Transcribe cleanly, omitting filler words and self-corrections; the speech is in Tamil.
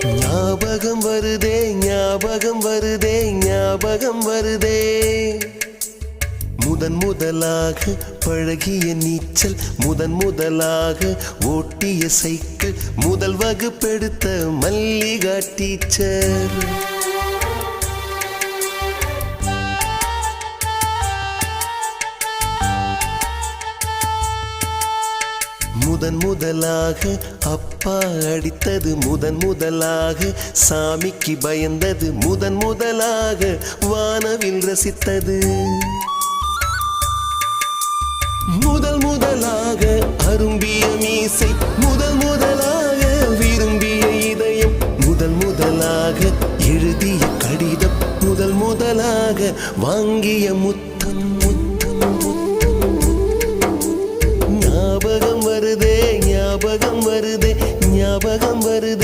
ஞாபகம் வருதே ஞாபகம் வருதே ஞாபகம் வருதே முதன் முதலாக பழகிய நீச்சல் முதன் முதலாக ஓட்டிய சைக்கிள் முதல் வகுப்பெடுத்த மல்லிகா டீச்சர் முதன் முதலாக அப்பா அடித்தது முதன் முதலாக சாமிக்கு பயந்தது முதன் முதலாக வானவில் ரசித்தது முதல் முதலாக அரும்பிய மீசை முதல் முதலாக விரும்பிய இதயம் முதல் முதலாக எழுதிய கடிதம் முதல் முதலாக வாங்கிய முத்தம் ஞாபகம் வருதே ஞாபகம் வருதே ஞாபகம் வருதே